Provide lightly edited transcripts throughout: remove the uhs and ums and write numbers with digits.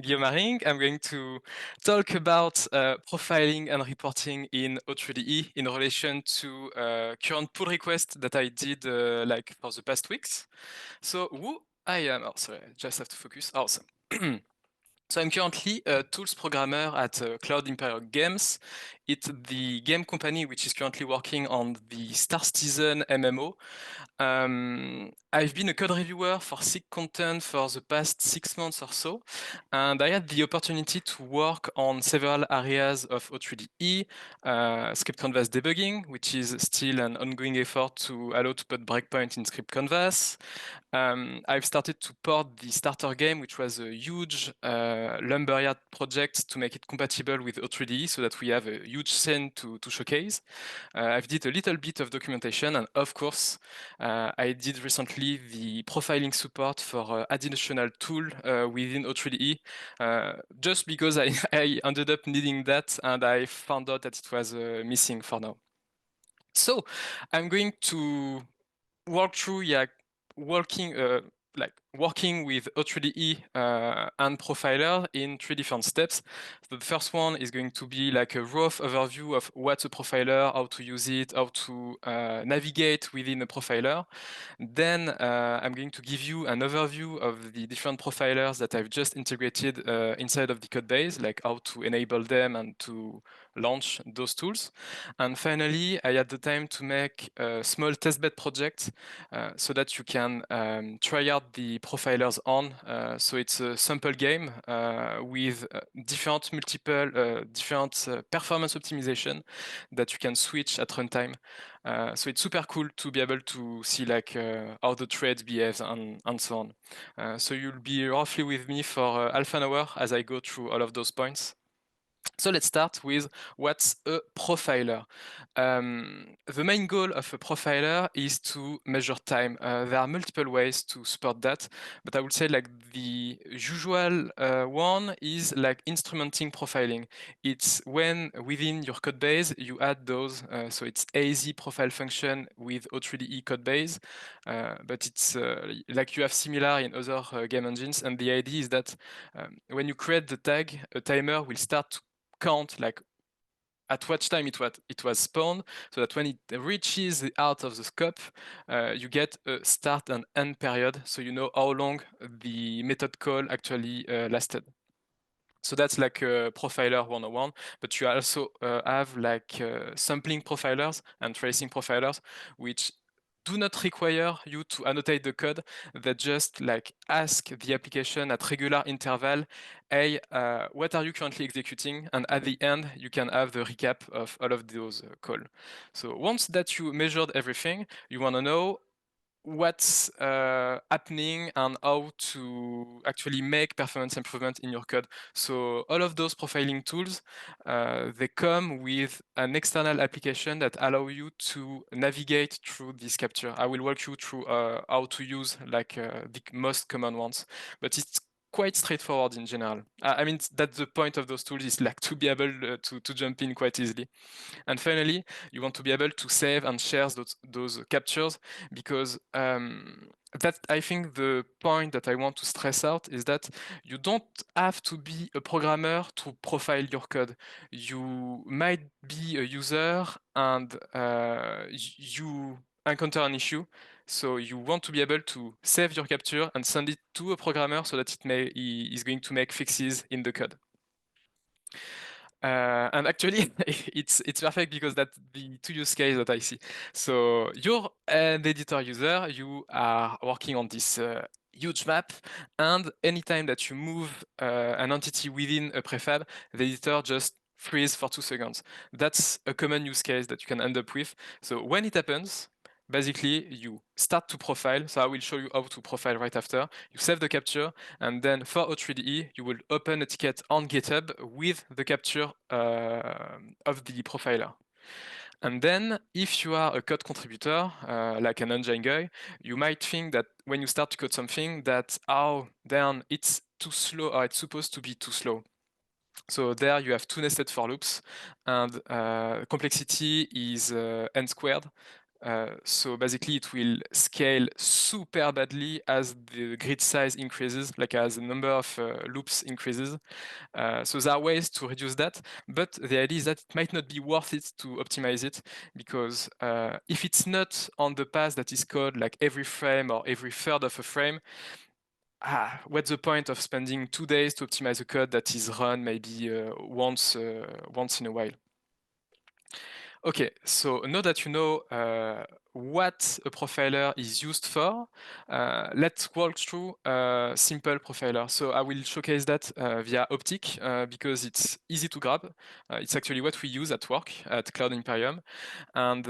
Guillaume Haerinck. I'm going to talk about profiling and reporting in O3DE in relation to current pull request that I did like for the past weeks. So who I am, oh sorry, I just have to focus. Awesome. So I'm currently a tools programmer at Cloud Imperial Games. It's the game company which is currently working on the Star Citizen MMO. I've been a code reviewer for SIG content for the past 6 months or so, and I had the opportunity to work on several areas of O3DE, script canvas debugging, which is still an ongoing effort to allow to put breakpoint in script canvas. I've started to port the starter game, which was a huge lumberyard project to make it compatible with O3DE so that we have a huge scene to showcase. I've did a little bit of documentation, and of course, I did recently the profiling support for additional tool within O3DE, just because I ended up needing that and I found out that it was missing for now. So I'm going to walk through working with O3DE and Profiler in 3 different steps. So the first one is going to be like a rough overview of what's a profiler, how to use it, how to navigate within a profiler. Then I'm going to give you an overview of the different profilers that I've just integrated inside of the code base, like how to enable them and to launch those tools. And finally, I had the time to make a small testbed project so that you can try out the profilers on. So it's a sample game with different performance optimization that you can switch at runtime. So it's super cool to be able to see like how the thread behaves and so on. So you'll be roughly with me for half an hour as I go through all of those points. So let's start with what's a profiler. The main goal of a profiler is to measure time. There are multiple ways to support that, but I would say like the usual one is like instrumenting profiling. It's when within your code base you add those, so it's AZ profile function with O3DE code base, but it's like you have similar in other game engines, and the idea is that when you create the tag, a timer will start to count like at what time it was spawned, so that when it reaches the out of the scope, you get a start and end period, so you know how long the method call actually lasted. So that's like a profiler 101, but you also have like sampling profilers and tracing profilers, which do not require you to annotate the code. That just like ask the application at regular interval, hey, what are you currently executing? And at the end, you can have the recap of all of those calls. So once that you measured everything, you want to know what's happening and how to actually make performance improvement in your code. So all of those profiling tools, they come with an external application that allow you to navigate through this capture. I will walk you through how to use like the most common ones, but it's quite straightforward in general. I mean, that's the point of those tools, is like to be able to jump in quite easily. And finally, you want to be able to save and share those captures, because that, I think the point that I want to stress out is that you don't have to be a programmer to profile your code. You might be a user and you encounter an issue. So you want to be able to save your capture and send it to a programmer so that he is going to make fixes in the code. And actually, it's perfect because that's the two use case that I see. So you're an editor user, you are working on this huge map, and anytime that you move an entity within a prefab, the editor just freeze for 2 seconds. That's a common use case that you can end up with. So when it happens, basically you start to profile. So I will show you how to profile right after. You save the capture, and then for O3DE, you will open a ticket on GitHub with the capture of the profiler. And then if you are a code contributor, like an engine guy, you might think that when you start to code something that, oh, then it's too slow, or it's supposed to be too slow. So there you have 2 nested for loops, and complexity is n squared. So basically, it will scale super badly as the grid size increases, like as the number of loops increases. So there are ways to reduce that, but the idea is that it might not be worth it to optimize it, because if it's not on the path that is called like every frame or every third of a frame, what's the point of spending 2 days to optimize a code that is run maybe once in a while? Okay, so now that you know what a profiler is used for, let's walk through a simple profiler. So I will showcase that via Optic because it's easy to grab. It's actually what we use at work at Cloud Imperium. And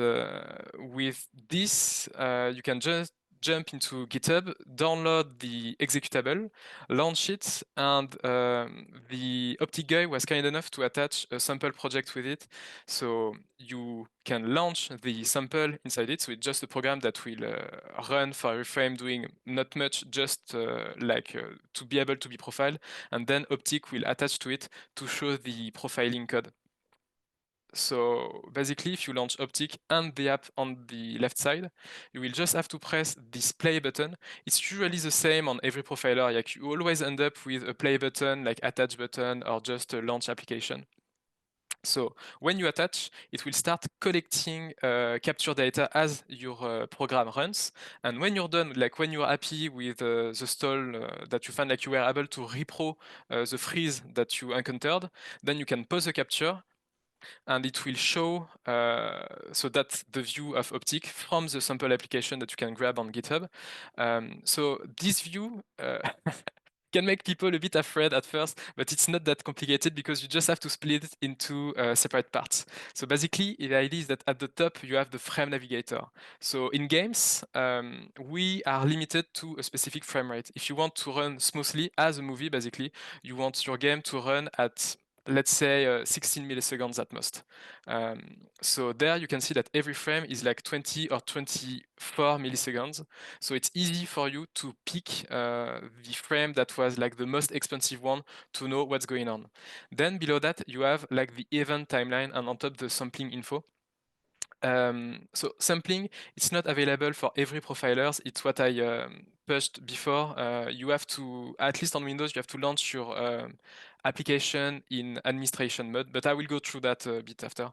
with this, you can just jump into GitHub, download the executable, launch it, and the Optic guy was kind enough to attach a sample project with it. So you can launch the sample inside it. So it's just a program that will run for every frame, doing not much, just to be able to be profiled. And then Optic will attach to it to show the profiling code. So basically, if you launch Optic and the app on the left side, you will just have to press this play button. It's usually the same on every profiler. Like you always end up with a play button, like attach button, or just a launch application. So when you attach, it will start collecting capture data as your program runs. And when you're done, like when you're happy with the stall that you find, like you were able to repro the freeze that you encountered, then you can pause the capture, and it will show, so that's the view of Optic from the sample application that you can grab on GitHub. So this view can make people a bit afraid at first, but it's not that complicated because you just have to split it into separate parts. So basically, the idea is that at the top, you have the frame navigator. So in games, we are limited to a specific frame rate. If you want to run smoothly as a movie, basically, you want your game to run at, let's say 16 milliseconds at most. So there you can see that every frame is like 20 or 24 milliseconds. So it's easy for you to pick the frame that was like the most expensive one to know what's going on. Then below that, you have like the event timeline, and on top the sampling info. So sampling, it's not available for every profilers. It's what I pushed before. You have to, at least on Windows, you have to launch your application in administration mode, but I will go through that a bit after.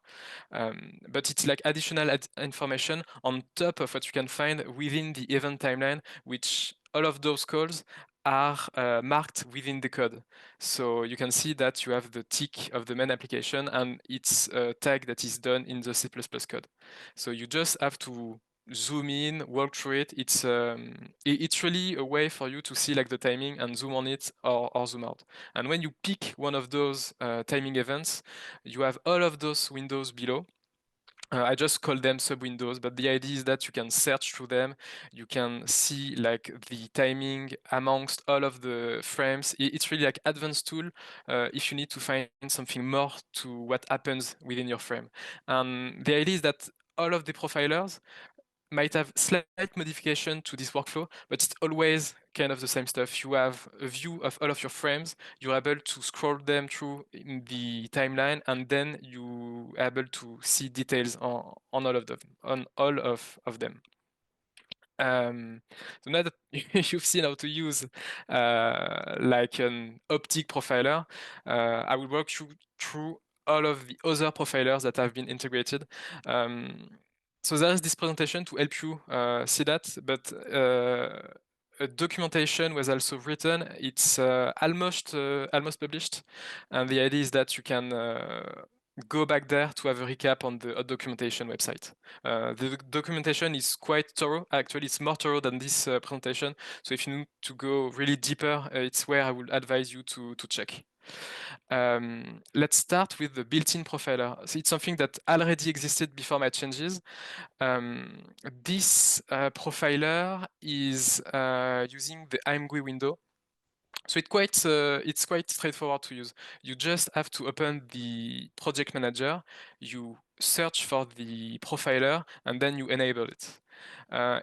But it's like additional information on top of what you can find within the event timeline, which all of those calls are marked within the code. So you can see that you have the tick of the main application, and it's a tag that is done in the C++ code. So you just have to zoom in, walk through it. It's really a way for you to see like the timing and zoom on it or zoom out. And when you pick one of those timing events, you have all of those windows below. I just call them sub windows, but the idea is that you can search through them. You can see like the timing amongst all of the frames. It's really like advanced tool if you need to find something more to what happens within your frame. The idea is that all of the profilers might have slight modification to this workflow, but it's always kind of the same stuff. You have a view of all of your frames, you're able to scroll them through in the timeline, and then you are able to see details on all of them, of them. So now that you've seen how to use like an Optic profiler, I will walk you through all of the other profilers that have been integrated. So there's this presentation to help you see that, but a documentation was also written. It's almost published, and the idea is that you can go back there to have a recap on the documentation website. The documentation is quite thorough. Actually, it's more thorough than this presentation. So if you need to go really deeper, it's where I would advise you to check. Let's start with the built-in profiler. So it's something that already existed before my changes. This profiler is using the ImGui window. So it's quite straightforward to use. You just have to open the project manager, you search for the profiler, and then you enable it.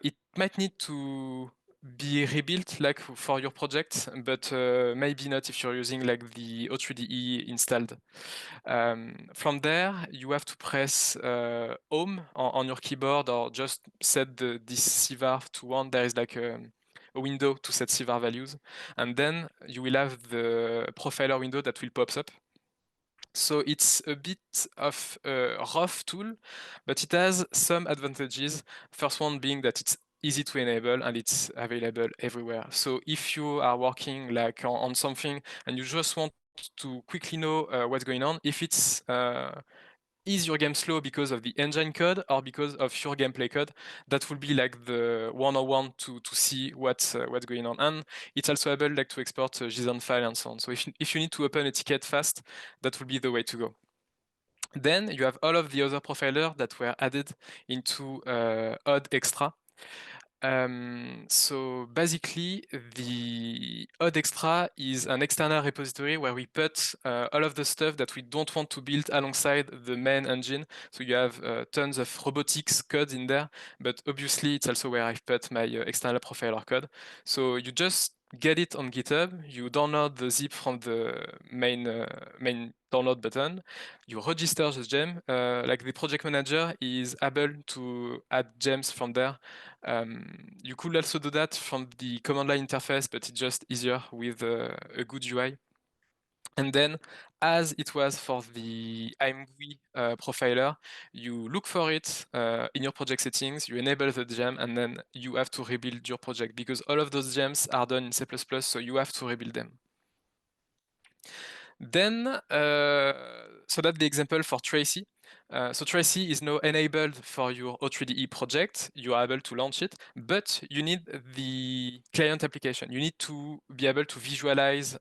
It might need to be rebuilt like for your project, but maybe not if you're using like the O3DE installed. From there, you have to press home on your keyboard or just set this CVAR to 1. There is like a window to set CVAR values, and then you will have the profiler window that will pop up. So it's a bit of a rough tool, but it has some advantages. First one being that it's easy to enable and it's available everywhere. So if you are working like on something and you just want to quickly know what's going on, if it's is your game slow because of the engine code or because of your gameplay code, that will be like the 101 to see what's going on. And it's also able like to export JSON file and so on. So if you need to open a ticket fast, that will be the way to go. Then you have all of the other profilers that were added into Odd Extra. So basically, the Odd Extra is an external repository where we put all of the stuff that we don't want to build alongside the main engine. So you have tons of robotics code in there, but obviously it's also where I've put my external profiler code. So you just get it on GitHub, you download the zip from the main download button, you register the gem. Like the project manager is able to add gems from there. You could also do that from the command line interface, but it's just easier with a good UI. And then, as it was for the IMGUI profiler, you look for it in your project settings, you enable the gem, and then you have to rebuild your project because all of those gems are done in C++, so you have to rebuild them. Then, so that's the example for Tracy. So Tracy is now enabled for your O3DE project. You are able to launch it, but you need the client application. You need to be able to visualize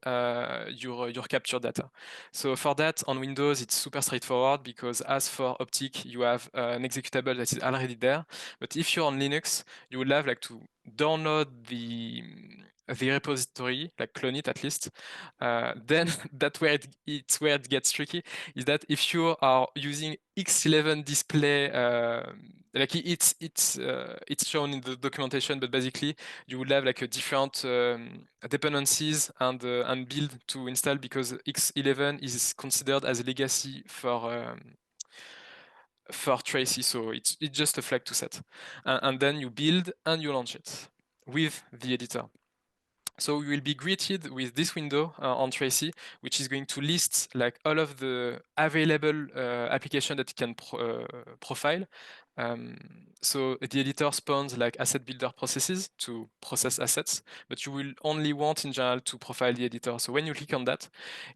your capture data. So for that, on Windows, it's super straightforward because as for Optic, you have an executable that is already there. But if you're on Linux, you will have like to download the repository, like clone it at least. Then that's where it's where it gets tricky. Is that if you are using X11 display, like it's shown in the documentation, but basically you will have like a different dependencies and build to install because X11 is considered as a legacy for Tracy, so it's just a flag to set, and then you build and you launch it with the editor. So we will be greeted with this window on Tracy, which is going to list like all of the available application that it can profile. So the editor spawns like asset builder processes to process assets, but you will only want in general to profile the editor. So when you click on that,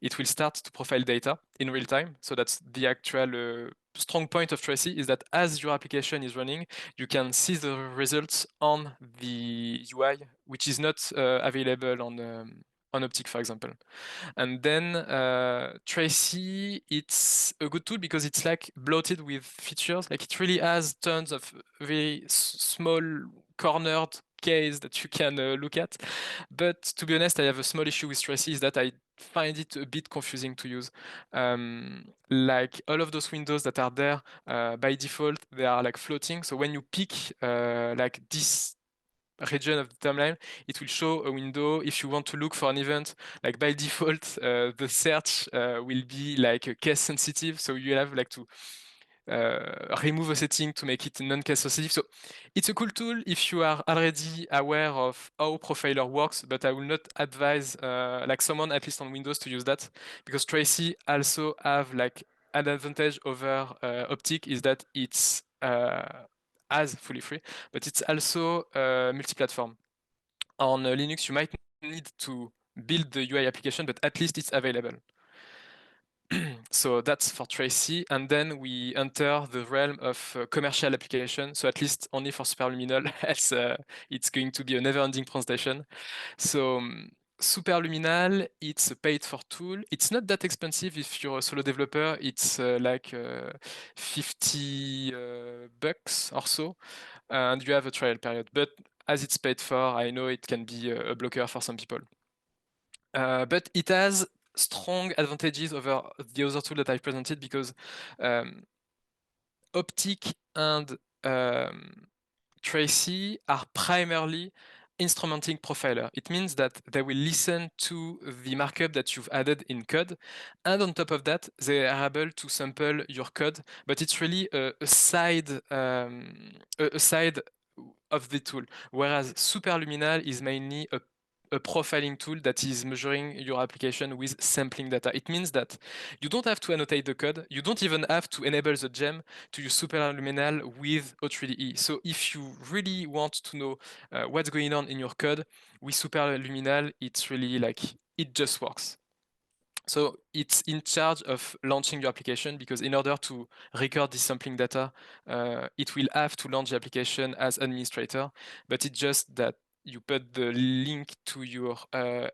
it will start to profile data in real time. So that's the actual strong point of Tracy is that as your application is running, you can see the results on the UI, which is not available on Optic, for example. And then Tracy, it's a good tool because it's like bloated with features. Like it really has tons of very small cornered case that you can look at. But to be honest, I have a small issue with Tracy is that I find it a bit confusing to use. Like all of those windows that are there by default, they are like floating. So when you pick like this region of the timeline, it will show a window. If you want to look for an event, like by default, the search will be like case sensitive. So you have like to remove a setting to make it non-case sensitive. So it's a cool tool if you are already aware of how Profiler works, but I will not advise like someone at least on Windows to use that because Tracy also have like an advantage over Optic is that it's as fully free, but it's also multi-platform. On Linux, you might need to build the UI application, but at least it's available. So that's for Tracy, and then we enter the realm of commercial application. So at least only for Superluminal, else it's going to be a never-ending presentation. So Superluminal, it's a paid-for tool. It's not that expensive if you're a solo developer. It's like 50 bucks or so, and you have a trial period. But as it's paid for, I know it can be a blocker for some people. But it has strong advantages over the other tool that I presented because Optic and Tracy are primarily instrumenting profiler. It means that they will listen to the markup that you've added in code, and on top of that, they are able to sample your code. But it's really a side of the tool, whereas Superluminal is mainly a profiling tool that is measuring your application with sampling data. It means that you don't have to annotate the code. You don't even have to enable the gem to use Superluminal with O3DE. So if you really want to know what's going on in your code with Superluminal, it's really like, it just works. So it's in charge of launching your application, because in order to record this sampling data, it will have to launch the application as administrator, but it's just that you put the link to your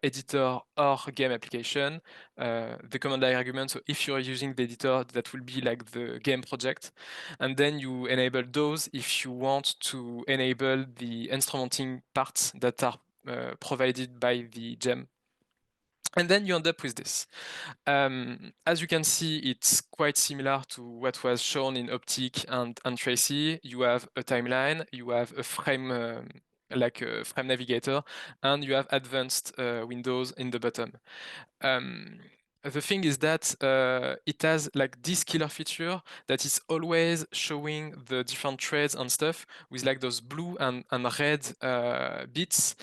editor or game application, the command line argument. So if you're using the editor, that will be like the game project. And then you enable those if you want to enable the instrumenting parts that are provided by the gem. And then you end up with this. As you can see, it's quite similar to what was shown in Optic and Tracy. You have a timeline, you have a frame, like a frame navigator, and you have advanced windows in the bottom. The thing is that it has like this killer feature that is always showing the different threads and stuff with like those blue and red bits.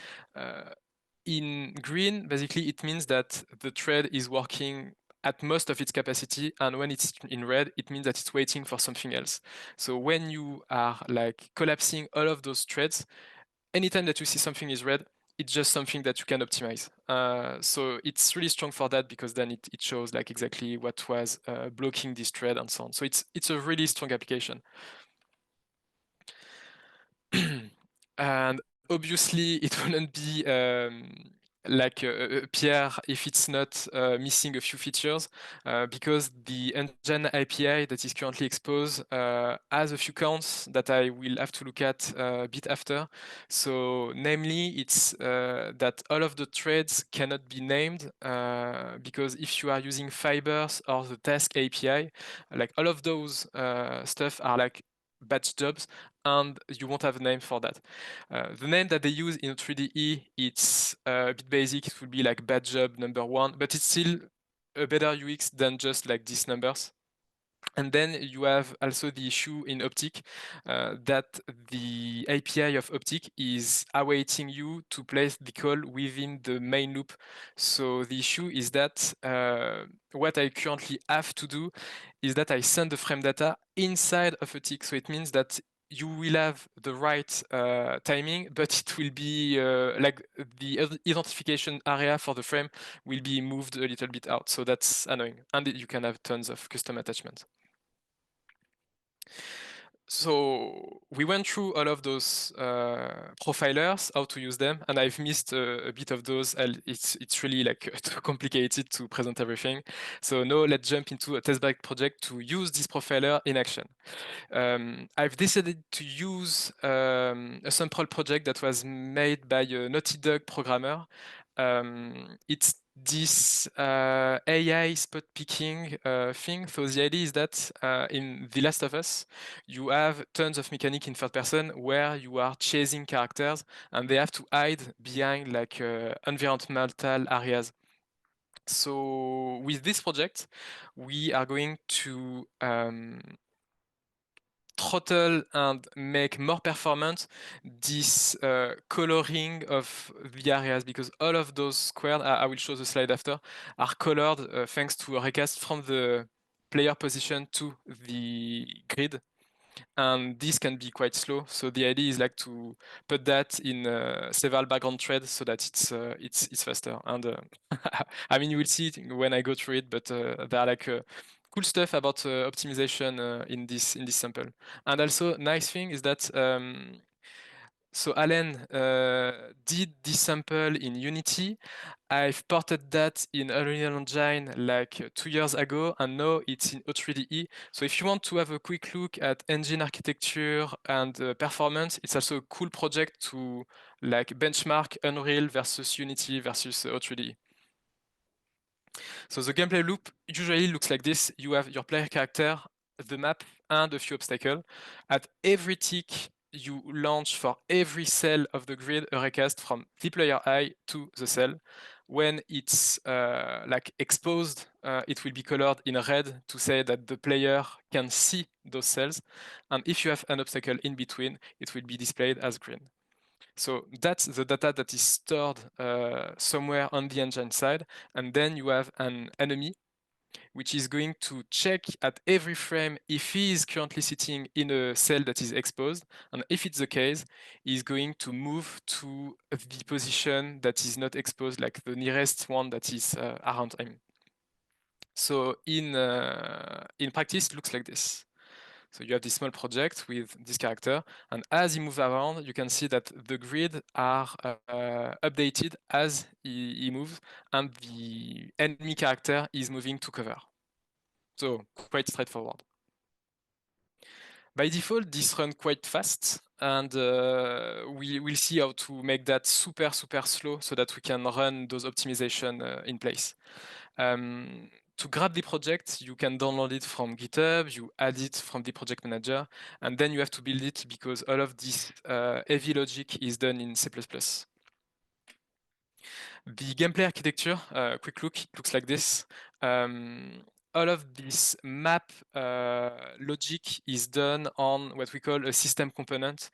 In green, basically, it means that the thread is working at most of its capacity, and when it's in red, it means that it's waiting for something else. So when you are like collapsing all of those threads, anytime that you see something is red, it's just something that you can optimize. So it's really strong for that, because then it shows like exactly what was blocking this thread and so on. So it's a really strong application. And obviously, it wouldn't be like Pierre if it's not missing a few features, because the engine API that is currently exposed has a few counts that I will have to look at a bit after. So namely, it's that all of the threads cannot be named, because if you are using fibers or the task API, like all of those stuff are like batch jobs, and you won't have a name for that. The name that they use in 3DE, it's a bit basic. It would be like bad job number 1, but it's still a better UX than just like these numbers. And then you have also the issue in Optic that the API of Optic is awaiting you to place the call within the main loop. So the issue is that what I currently have to do is that I send the frame data inside of a tick. So it means that you will have the right timing, but it will be like the identification area for the frame will be moved a little bit out. So that's annoying. And you can have tons of custom attachments. So we went through all of those profilers, how to use them, and I've missed a bit of those. It's really like too complicated to present everything. So now let's jump into a testbed project to use this profiler in action. I've decided to use a sample project that was made by a Naughty Dog programmer. It's this AI spot picking thing. So the idea is that in The Last of Us, you have tons of mechanic in third person where you are chasing characters and they have to hide behind like environmental areas. So with this project, we are going to throttle and make more performant this coloring of the areas, because all of those squares, I will show the slide after, are colored thanks to a recast from the player position to the grid. And this can be quite slow. So the idea is like to put that in several background threads so that it's faster. And I mean, you will see it when I go through it, but there are like cool stuff about optimization in this sample. And also, nice thing is that so Alan did this sample in Unity. I've ported that in Unreal Engine like 2 years ago, and now it's in O3DE. So if you want to have a quick look at engine architecture and performance, it's also a cool project to like benchmark Unreal versus Unity versus O3DE. So the gameplay loop usually looks like this. You have your player character, the map, and a few obstacles. At every tick, you launch for every cell of the grid a recast from the player I to the cell. When it's like exposed, it will be colored in red to say that the player can see those cells. And if you have an obstacle in between, it will be displayed as green. So that's the data that is stored somewhere on the engine side. And then you have an enemy which is going to check at every frame if he is currently sitting in a cell that is exposed. And if it's the case, he's going to move to the position that is not exposed, like the nearest one that is around him. So in practice, it looks like this. So you have this small project with this character, and as he moves around, you can see that the grid are updated as he moves, and the enemy character is moving to cover. So quite straightforward. By default, this runs quite fast, and we will see how to make that super slow so that we can run those optimization in place. To grab the project, you can download it from GitHub, you add it from the project manager, and then you have to build it because all of this heavy logic is done in C++. The gameplay architecture, quick look, it looks like this. All of this map logic is done on what we call a system component.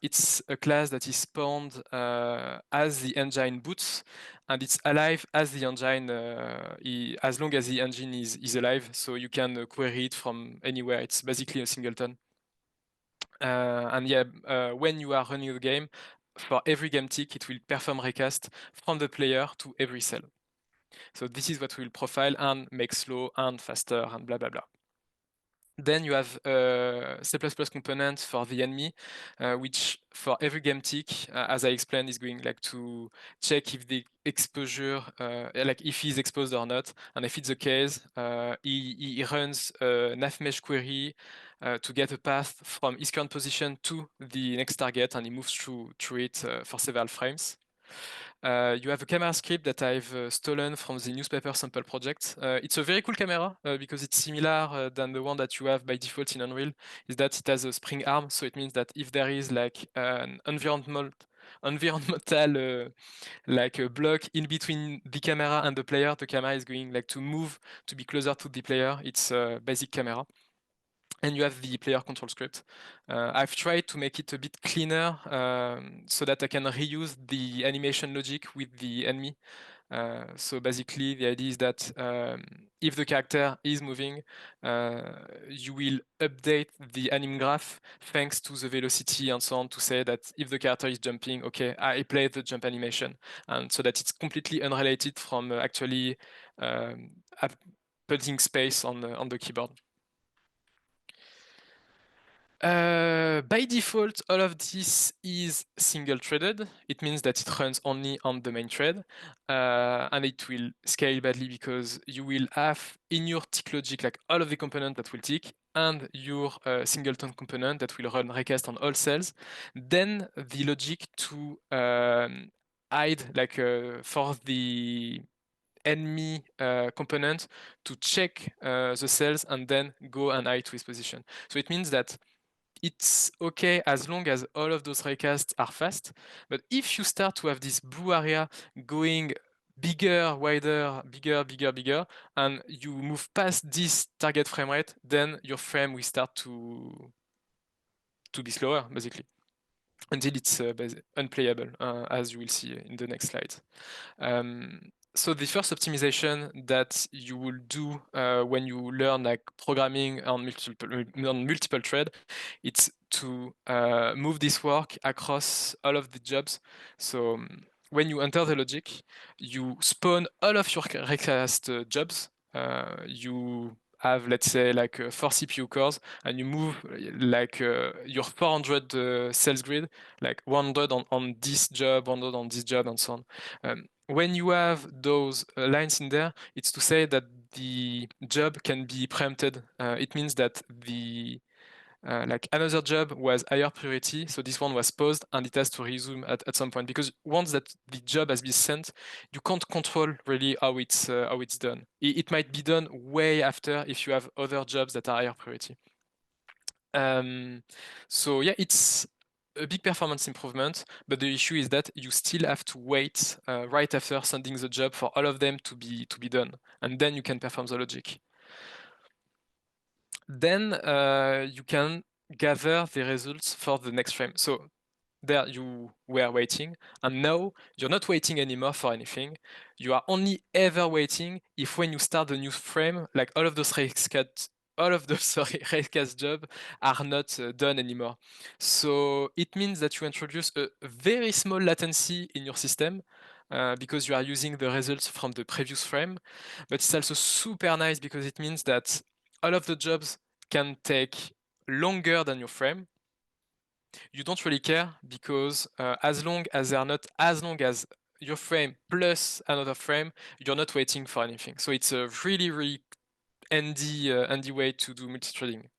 It's a class that is spawned as the engine boots, and it's alive as the engine, as long as the engine is alive. So you can query it from anywhere. It's basically a singleton. And yeah, when you are running the game, for every game tick, it will perform recast from the player to every cell. So this is what we will profile and make slow and faster and blah, blah, blah. Then you have C++ component for the enemy, which for every game tick, as I explained, is going like to check if the exposure, like if he's exposed or not. And if it's the case, he runs a nav mesh query to get a path from his current position to the next target, and he moves through it for several frames. You have a camera script that I've stolen from the newspaper sample project. It's a very cool camera because it's similar than the one that you have by default in Unreal, is that it has a spring arm. So it means that if there is like an environmental like a block in between the camera and the player, the camera is going like to move to be closer to the player. It's a basic camera. And you have the player control script. I've tried to make it a bit cleaner so that I can reuse the animation logic with the enemy. So basically, the idea is that if the character is moving, you will update the anim graph thanks to the velocity and so on to say that if the character is jumping, okay, I play the jump animation, and so that it's completely unrelated from actually putting space on the keyboard. By default, all of this is single-threaded. It means that it runs only on the main thread, and it will scale badly because you will have in your tick logic like all of the components that will tick, and your singleton component that will run recast on all cells. Then the logic to hide like for the enemy component to check the cells and then go and hide to his position. So it means that it's okay as long as all of those recasts are fast. But if you start to have this blue area going bigger, wider, bigger, and you move past this target frame rate, then your frame will start to be slower, basically, until it's unplayable, as you will see in the next slide. So the first optimization that you will do when you learn like programming on multiple thread, it's to move this work across all of the jobs. So when you enter the logic, you spawn all of your recast jobs. You have, let's say, like 4 CPU cores, and you move like your 400 cells grid, like 100 on this job, 100 on this job, and so on. When you have those lines in there, it's to say that the job can be preempted. It means that the like another job was higher priority, so this one was paused and it has to resume at some point, because once that the job has been sent, you can't control really how it's done. It might be done way after if you have other jobs that are higher priority. So yeah, it's a big performance improvement, but the issue is that you still have to wait right after sending the job for all of them to be done, and then you can perform the logic. Then you can gather the results for the next frame. So there you were waiting, and now you're not waiting anymore for anything. You are only ever waiting if when you start the new frame, like all of those raycast jobs are not done anymore. So it means that you introduce a very small latency in your system because you are using the results from the previous frame. But it's also super nice because it means that all of the jobs can take longer than your frame. You don't really care because as long as they are not as long as your frame plus another frame, you're not waiting for anything. So it's a really, really handy way to do multi-threading.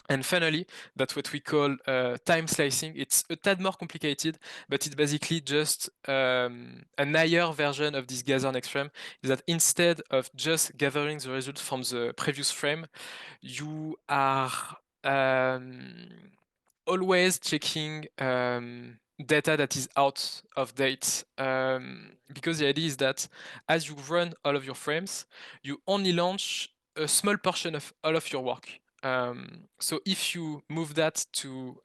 And finally, that's what we call time slicing. It's a tad more complicated, but it's basically just an higher version of this gather next frame. Is that instead of just gathering the results from the previous frame, you are always checking data that is out of date. Because the idea is that as you run all of your frames, you only launch a small portion of all of your work. So if you move that to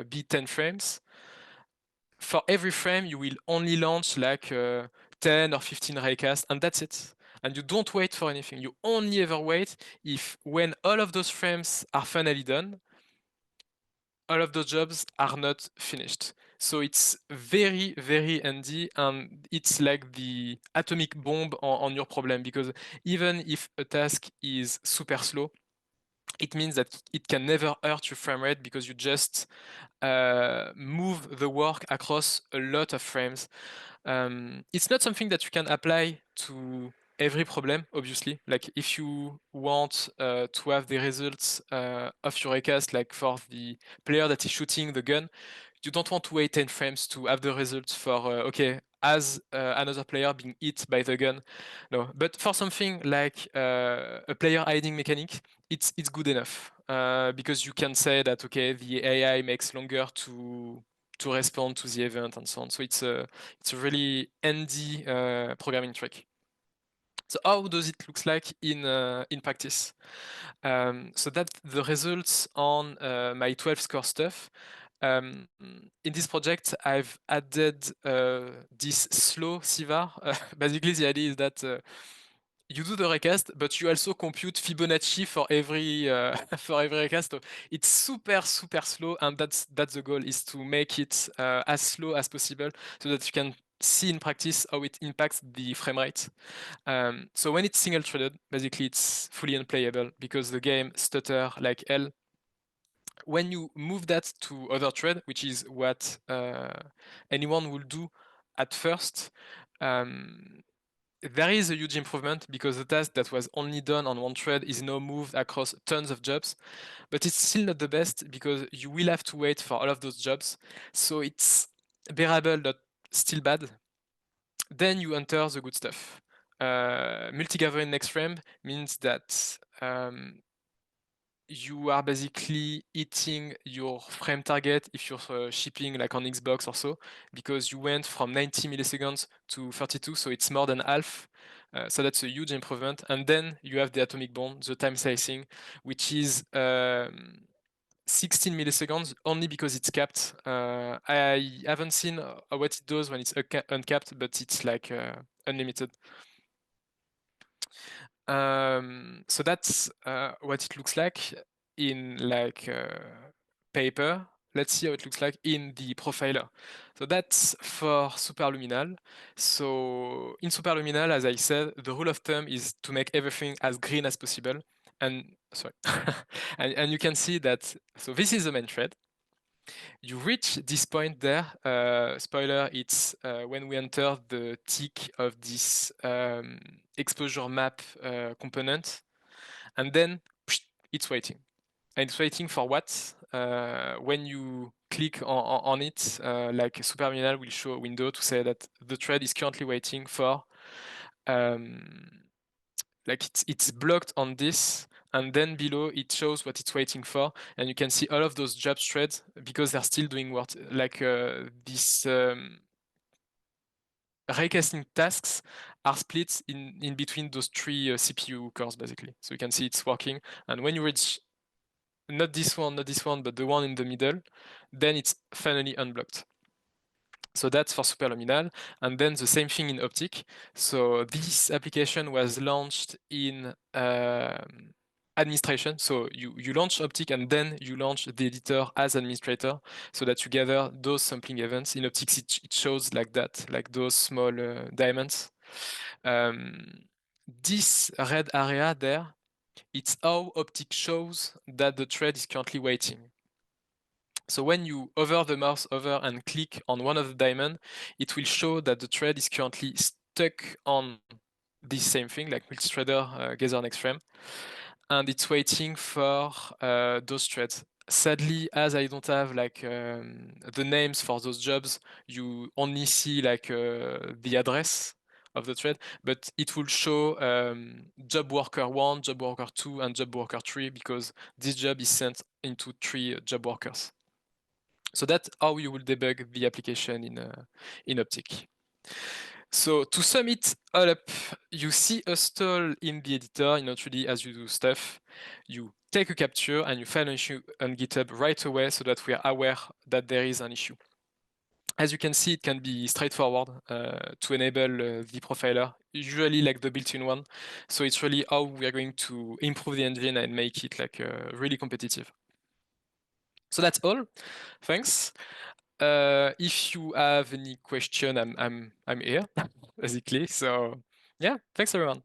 be 10 frames, for every frame you will only launch like 10 or 15 raycasts, and that's it. And you don't wait for anything. You only ever wait if when all of those frames are finally done, all of those jobs are not finished. So it's very, very handy, and it's like the atomic bomb on your problem, because even if a task is super slow, it means that it can never hurt your frame rate because you just move the work across a lot of frames. It's not something that you can apply to every problem, obviously. Like if you want to have the results of your recast, like for the player that is shooting the gun, you don't want to wait 10 frames to have the results for, okay, as another player being hit by the gun. No, but for something like a player hiding mechanic, it's good enough because you can say that, okay, the AI makes longer to respond to the event and so on. So it's a really handy programming trick. So how does it look like in practice? So that's the results on my 12 score stuff. In this project, I've added this slow CVAR. Basically, the idea is that you do the recast, but you also compute Fibonacci for every for every recast. So it's super super slow, and that's the goal, is to make it as slow as possible, so that you can see in practice how it impacts the frame rate. So when it's single threaded, basically it's fully unplayable because the game stutter like hell. When you move that to other thread, which is what anyone will do at first, there is a huge improvement because the task that was only done on one thread is now moved across tons of jobs, but it's still not the best because you will have to wait for all of those jobs. So it's bearable, but still bad. Then you enter the good stuff. Multi-gathering next frame means that you are basically hitting your frame target if you're shipping like on Xbox or so, because you went from 90 milliseconds to 32, so it's more than half. So that's a huge improvement. And then you have the atomic bomb, the time slicing, which is 16 milliseconds only because it's capped. I haven't seen what it does when it's uncapped, but it's like unlimited. So that's what it looks like in like paper. Let's see how it looks like in the profiler. So that's for superluminal. So in superluminal, as I said, the rule of thumb is to make everything as green as possible. And sorry, and you can see that. So this is the main thread. You reach this point there. Spoiler, it's when we enter the tick of this exposure map component, and then it's waiting. And it's waiting for what? When you click on it, like Superminal will show a window to say that the thread is currently waiting for, like it's blocked on this, and then below it shows what it's waiting for, and you can see all of those job threads because they're still doing what, like this recasting tasks are split in between those three CPU cores basically. So you can see it's working, and when you reach not this one, but the one in the middle, then it's finally unblocked. So that's for superluminal, and then the same thing in optic. So this application was launched in administration. So you launch optic and then you launch the editor as administrator, so that you gather those sampling events. In optics, it shows like that, like those small diamonds. This red area there, it's how optic shows that the thread is currently waiting. So when you hover the mouse over and click on one of the diamond, it will show that the thread is currently stuck on this same thing, like multithreader gather next frame, and it's waiting for those threads. Sadly, as I don't have like the names for those jobs, you only see like the address of the thread, but it will show job worker 1, job worker 2, and job worker 3 because this job is sent into 3 job workers. So that's how you will debug the application in Optic. So to sum it all up, you see a stall in the editor in O3DE as you do stuff. You take a capture and you find an issue on GitHub right away so that we are aware that there is an issue. As you can see, it can be straightforward to enable the profiler, usually like the built-in one. So it's really how we are going to improve the engine and make it like really competitive. So that's all. Thanks. If you have any question, I'm here basically. So yeah, thanks everyone.